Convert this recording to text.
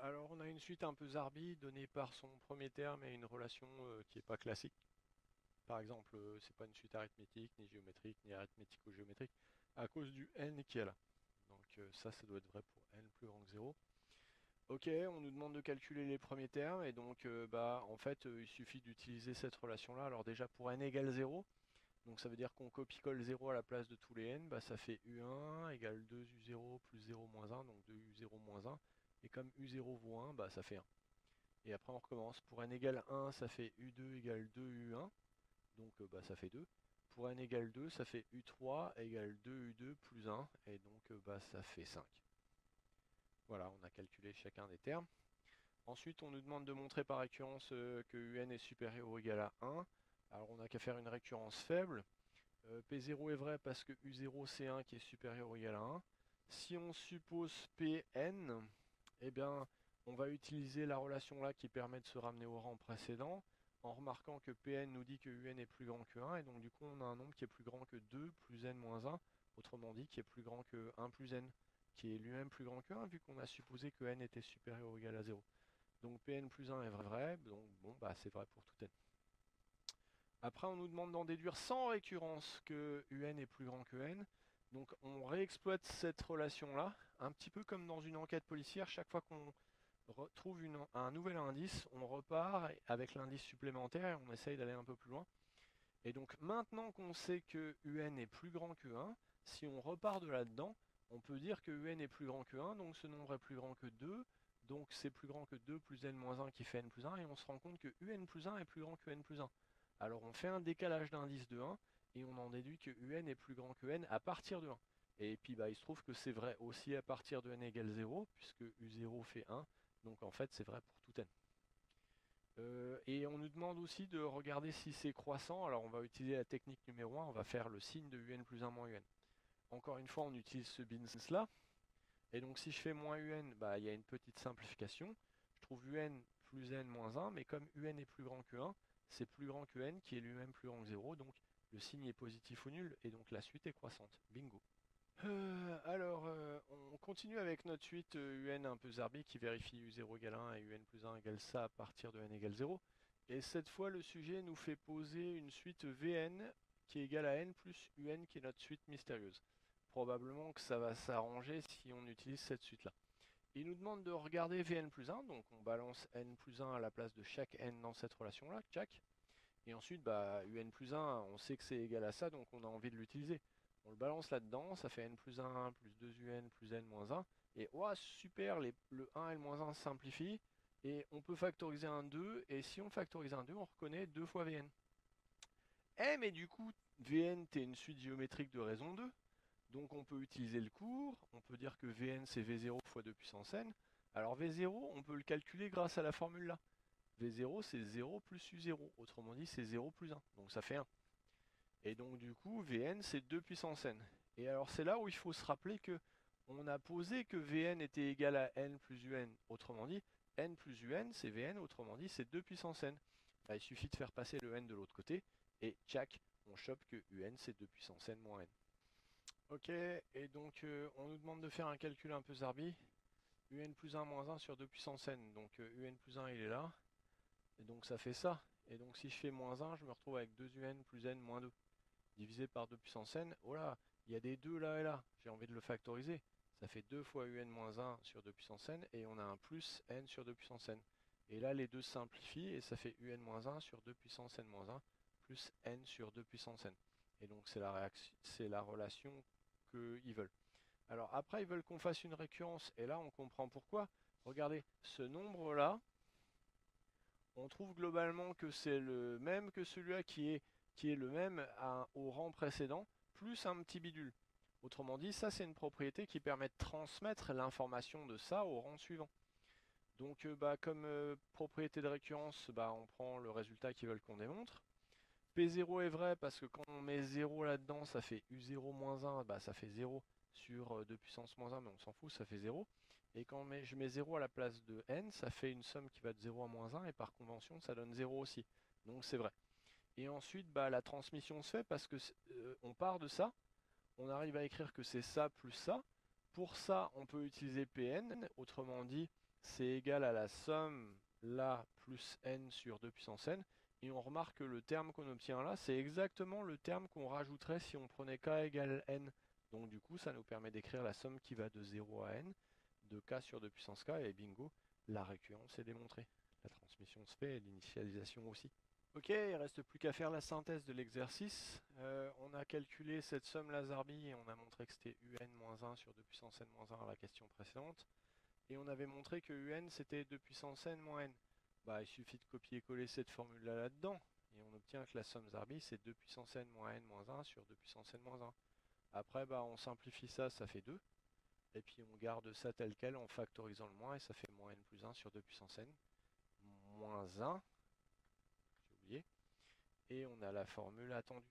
Alors on a une suite un peu zarbi donnée par son premier terme et une relation qui est pas classique. Par exemple, c'est pas une suite arithmétique, ni géométrique, ni arithmético-géométrique, à cause du n qui est là. Donc ça doit être vrai pour n plus grand que 0. Ok, on nous demande de calculer les premiers termes, et donc bah en fait il suffit d'utiliser cette relation-là. Alors déjà pour n égale 0, donc ça veut dire qu'on copie-colle 0 à la place de tous les n, bah ça fait u1 égale 2u0 plus 0 moins 1, donc 2u0 moins 1. Et comme u0 vaut 1, bah ça fait 1. Et après on recommence. Pour n égale 1, ça fait u2 égale 2u1, donc bah ça fait 2. Pour n égale 2, ça fait u3 égale 2u2 plus 1, et donc bah ça fait 5. Voilà, on a calculé chacun des termes. Ensuite, on nous demande de montrer par récurrence que un est supérieur ou égal à 1. Alors on n'a qu'à faire une récurrence faible. P0 est vrai parce que U0 c'est 1 qui est supérieur ou égal à 1. Si on suppose Pn, eh bien, on va utiliser la relation là qui permet de se ramener au rang précédent en remarquant que Pn nous dit que Un est plus grand que 1 et donc du coup on a un nombre qui est plus grand que 2 plus n moins 1, autrement dit qui est plus grand que 1 plus n, qui est lui-même plus grand que 1 vu qu'on a supposé que n était supérieur ou égal à 0. Donc Pn plus 1 est vrai, donc bon bah c'est vrai pour tout n. Après, on nous demande d'en déduire sans récurrence que Un est plus grand que n. Donc on réexploite cette relation-là, un petit peu comme dans une enquête policière. Chaque fois qu'on trouve un nouvel indice, on repart avec l'indice supplémentaire et on essaye d'aller un peu plus loin. Et donc maintenant qu'on sait que Un est plus grand que 1, si on repart de là-dedans, on peut dire que Un est plus grand que 1, donc ce nombre est plus grand que 2, donc c'est plus grand que 2 plus n moins 1 qui fait n plus 1, et on se rend compte que Un plus 1 est plus grand que n plus 1. Alors on fait un décalage d'indice de 1, et on en déduit que Un est plus grand que n à partir de 1. Et puis bah, il se trouve que c'est vrai aussi à partir de n égale 0, puisque U0 fait 1, donc en fait c'est vrai pour tout n. Et on nous demande aussi de regarder si c'est croissant. Alors on va utiliser la technique numéro 1, on va faire le signe de Un plus 1 moins Un. Encore une fois, on utilise ce bins là. Et donc si je fais moins Un, bah, il y a une petite simplification. Je trouve Un plus n moins 1, mais comme Un est plus grand que 1, c'est plus grand que n qui est lui-même plus grand que 0. Donc le signe est positif ou nul, et donc la suite est croissante. Bingo. Alors, on continue avec notre suite UN un peu zarbi qui vérifie U0 égale 1 et UN plus 1 égale ça à partir de n égale 0. Et cette fois, le sujet nous fait poser une suite Vn qui est égale à n plus UN qui est notre suite mystérieuse. Probablement que ça va s'arranger si on utilise cette suite-là. Il nous demande de regarder Vn plus 1, donc on balance n plus 1 à la place de chaque n dans cette relation-là, tchac. Et ensuite, bah, Un plus 1, on sait que c'est égal à ça, donc on a envie de l'utiliser. On le balance là-dedans, ça fait n plus 1 plus 2un plus n moins 1. Et oh, super, le 1 et le moins 1 simplifient. Et on peut factoriser un 2, et si on factorise un 2, on reconnaît 2 fois Vn. Eh, mais du coup, Vn, t'es une suite géométrique de raison 2. Donc on peut utiliser le cours, on peut dire que Vn c'est V0 fois 2 puissance n. Alors V0, on peut le calculer grâce à la formule là. V0 c'est 0 plus U0, autrement dit c'est 0 plus 1, donc ça fait 1. Et donc du coup Vn c'est 2 puissance n. Et alors c'est là où il faut se rappeler que on a posé que Vn était égal à n plus Un, autrement dit n plus Un c'est Vn, autrement dit c'est 2 puissance n. Bah, il suffit de faire passer le n de l'autre côté et tchac, on chope que Un c'est 2 puissance n moins n. Ok, et donc on nous demande de faire un calcul un peu zarbi. Un plus 1 moins 1 sur 2 puissance n, donc Un plus 1 il est là. Et donc ça fait ça. Et donc si je fais moins 1, je me retrouve avec 2un plus n moins 2. Divisé par 2 puissance n. Oh là, il y a des 2 là et là. J'ai envie de le factoriser. Ça fait 2 fois un moins 1 sur 2 puissance n. Et on a un plus n sur 2 puissance n. Et là, les deux se simplifient et ça fait un moins 1 sur 2 puissance n moins 1 plus n sur 2 puissance n. Et donc c'est la relation qu'ils veulent. Alors après, ils veulent qu'on fasse une récurrence. Et là, on comprend pourquoi. Regardez, ce nombre-là, on trouve globalement que c'est le même que celui-là qui est le même au rang précédent, plus un petit bidule. Autrement dit, ça c'est une propriété qui permet de transmettre l'information de ça au rang suivant. Donc bah, comme propriété de récurrence, bah, on prend le résultat qu'ils veulent qu'on démontre. P0 est vrai parce que quand on met 0 là-dedans, ça fait U0 moins 1, bah, ça fait 0 sur 2 puissance moins 1, mais on s'en fout, ça fait 0. Et quand je mets 0 à la place de n, ça fait une somme qui va de 0 à moins 1, et par convention, ça donne 0 aussi. Donc c'est vrai. Et ensuite, bah, la transmission se fait parce que on part de ça, on arrive à écrire que c'est ça plus ça. Pour ça, on peut utiliser Pn, autrement dit, c'est égal à la somme là plus n sur 2 puissance n. Et on remarque que le terme qu'on obtient là, c'est exactement le terme qu'on rajouterait si on prenait k égale n. Donc du coup, ça nous permet d'écrire la somme qui va de 0 à n, de k sur 2 puissance k, et bingo, la récurrence est démontrée. La transmission se fait et l'initialisation aussi. Ok, il reste plus qu'à faire la synthèse de l'exercice. On a calculé cette somme Lazarbi et on a montré que c'était un sur 2 puissance n-1 à la question précédente. Et on avait montré que un c'était 2 puissance n-n. Bah, il suffit de copier-coller cette formule-là là-dedans. Et on obtient que la somme Zarbi c'est 2 puissance n-1 sur 2 puissance n-1. Après, bah, on simplifie ça, ça fait 2. Et puis on garde ça tel quel en factorisant le moins et ça fait moins n plus 1 sur 2 puissance n moins 1. J'ai oublié. Et on a la formule attendue.